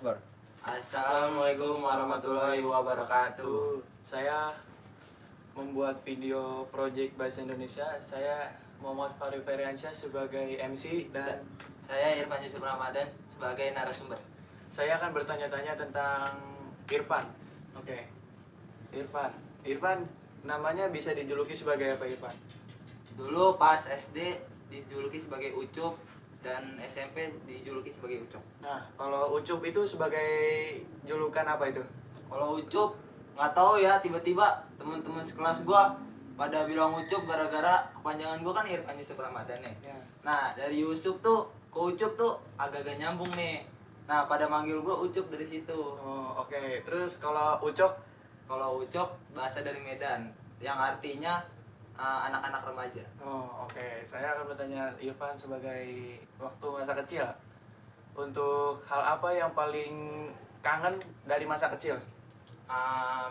Akbar. Assalamualaikum warahmatullahi wabarakatuh. Saya membuat video project Bahasa Indonesia. Saya Muhammad Fahri Feriansyah sebagai MC dan Saya Irfan Yusuf Ramadan sebagai narasumber. saya akan bertanya-tanya tentang Irfan. Oke. Irfan namanya bisa dijuluki sebagai apa, Irfan? Dulu pas SD dijuluki sebagai Ucup dan SMP dijuluki sebagai Ucok. Nah, kalau Ucup itu sebagai julukan apa itu? Kalau Ucup nggak tahu ya, tiba-tiba teman-teman sekelas gua pada bilang Ucup gara-gara kepanjangan gua kan Irfan Yusuf Ramadan ya. Ya. Nah, dari Yusuf tuh ke Ucup tuh agak-agak nyambung nih. Nah, pada manggil gua Ucup dari situ. Oh, oke. Terus kalau Ucok, Kalau Ucok bahasa dari Medan yang artinya anak-anak remaja. oh, oke. Saya akan bertanya Irfan sebagai waktu masa kecil. Untuk hal apa yang paling kangen dari masa kecil?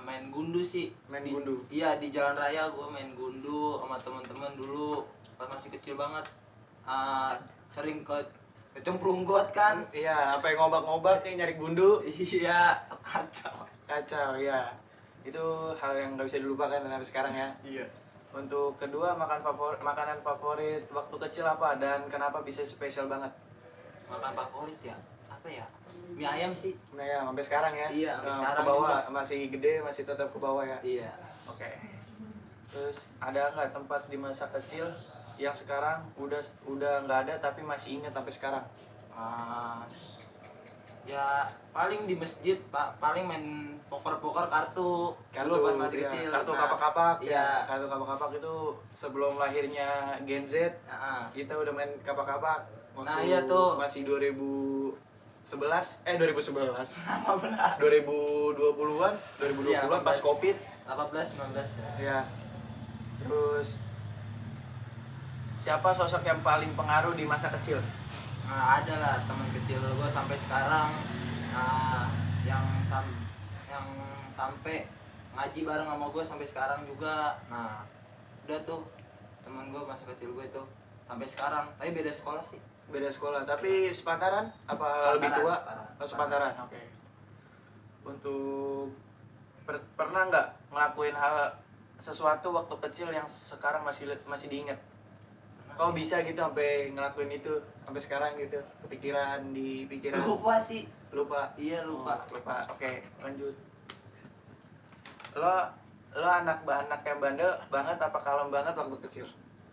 Main gundu sih. Main gundu? Iya, di jalan raya gue main gundu sama teman-teman dulu pas masih kecil banget. Sering kecemplung got kan. Iya, apa yang ngobak-ngobak kayak nyari gundu? Iya, kacau. Kacau, ya. Itu hal yang nggak bisa dilupakan sampai sekarang ya. Iya. Untuk kedua, makanan favorit waktu kecil apa dan kenapa bisa spesial banget? Makan favorit ya? Apa ya? Mie ayam sih. Nah ya, sampai sekarang ya. Iya, sampai Nah, sekarang ke bawah juga. masih gede, masih tetap ke bawah ya. Iya. Oke. Terus ada nggak tempat di masa kecil yang sekarang udah nggak ada tapi masih ingat sampai sekarang? Ya paling di masjid, Pak. Paling main poker-poker kartu. Dulu pas masih ya, kecil. kartu Nah, kapak-kapak. Iya. Ya, kartu kapak-kapak itu sebelum lahirnya Gen Z Nah, kita udah main kapak-kapak. Waktu Nah, iya tuh. masih 2011 2011 15, 2020-an 2020-an Iya, pas 18. Covid 18, 19 ya. ya. Terus siapa sosok yang paling pengaruh di masa kecil? Nah, ada lah teman kecil gue sampai sekarang, yang yang sampai ngaji bareng sama gue sampai sekarang juga. Nah, udah tuh teman gue masa kecil gue itu sampai sekarang, tapi beda sekolah sih. Beda sekolah tapi sepantaran apa lebih tua? Oh, sepantaran. Oke. Untuk pernah nggak ngelakuin hal sesuatu waktu kecil yang sekarang masih diingat? Kok bisa gitu sampai ngelakuin itu sampai sekarang gitu? Kepikiran di pikiran? Lupa sih. Lupa. Iya, lupa. Oh, lupa. Oke, lanjut. Lo anak yang bandel banget apa kalem banget waktu kecil?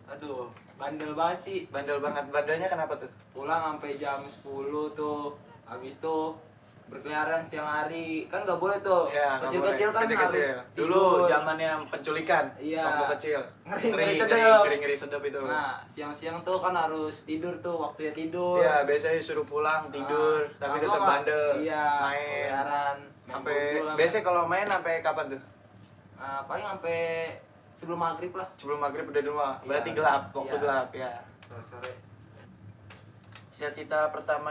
Aduh, bandel banget sih. Bandel banget. Bandelnya kenapa tuh? Pulang sampai jam 10 tuh. Habis tuh berkeliaran siang hari. Kan nggak boleh tuh. Ya, nggak Kecil-kecil boleh. kan Kecil-kecil. harus Dulu tidur. zamannya penculikan. Iya. Waktu kecil. Ngeri sedap. Ngeri sedap itu. Nah, siang-siang tuh kan harus tidur tuh, waktunya tidur. Iya, biasanya suruh pulang tidur, tapi Nah, tetap gua bandel. Iya, Main. keliaran. Sampai biasanya kalau main sampai kapan tuh? Paling sampai sebelum maghrib lah. Sebelum maghrib udah di rumah. Berarti Iya. gelap, waktu Iya. gelap ya. Sore. Cita-cita pertama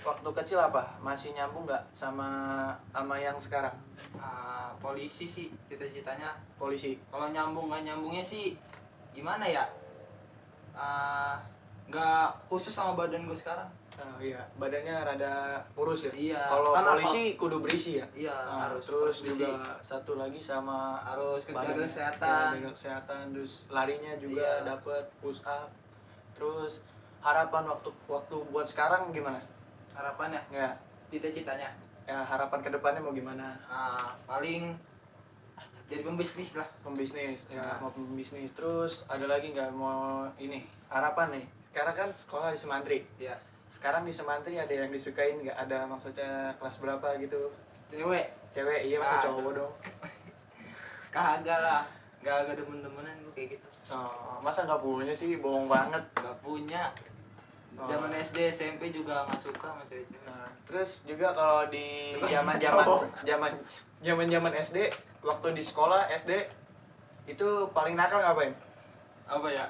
waktu kecil apa? Masih nyambung nggak sama yang sekarang? Polisi sih cita-citanya. Polisi. Kalau nyambung nggak nyambungnya sih gimana ya? Nggak khusus sama badan gue sekarang. Oh, iya, badannya rada kurus ya. Iya. Kalau Karena polisi kudu berisi ya. Iya, Nah, harus terus harus juga satu lagi sama harus jaga badan kesehatan. jaga kesehatan, terus larinya juga Iya. dapat push up. Terus harapan waktu buat sekarang gimana? Harapannya, Ya, cita-citanya. ya harapan kedepannya mau gimana? Paling jadi pembisnis lah. Pembisnis, ya Nah. mau pembisnis. Terus ada lagi nggak mau ini harapan nih? Sekarang kan sekolah di Semantri. Iya. Sekarang di Semantri ada yang disukain nggak? Ada maksudnya kelas berapa gitu? Cewek. Cewek, iya masa Ah, cowok dong? Kagak lah, gak demen-demenan gue kayak gitu. Oh, masa nggak punya sih? Bohong banget. Gak punya. Oh. Zaman SD SMP juga gak suka sama cewek-cewek. Nah, terus juga kalau di Coba zaman SD, waktu di sekolah SD itu paling nakal ngapain? Apa ya?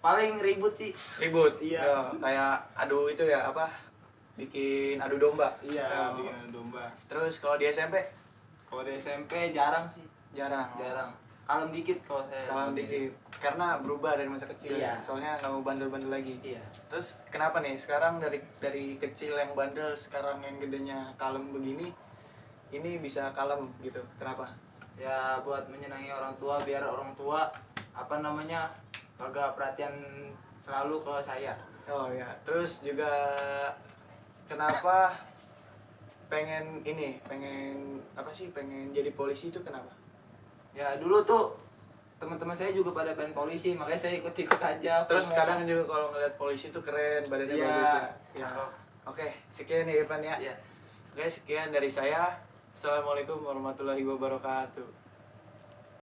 Paling ribut sih. Ribut. Iya. Ya, kayak adu itu ya apa? Bikin adu domba. Iya, Oh. bikin domba. Terus kalau di SMP Kalau di SMP jarang sih. jarang. Jarang. kalem dikit kalau saya. Kalau dikit karena berubah dari masa kecil Iya. ya. Soalnya nggak mau bandel-bandel lagi. Iya. Terus kenapa nih sekarang dari kecil yang bandel sekarang yang gedenya kalem begini, ini bisa kalem gitu? Kenapa? Ya buat menyenangi orang tua, biar orang tua apa namanya kagak perhatian selalu ke saya. Oh ya, terus juga kenapa pengen pengen jadi polisi itu kenapa? Ya dulu tuh teman-teman saya juga pada pengen polisi, makanya saya ikut-ikut aja. Terus promo. kadang juga kalau ngeliat polisi itu keren, badannya Iya. bagus ya. Ya. Cakep. Oke, sekian ya Irfan ya. Iya. Oke, sekian dari saya. Assalamualaikum warahmatullahi wabarakatuh.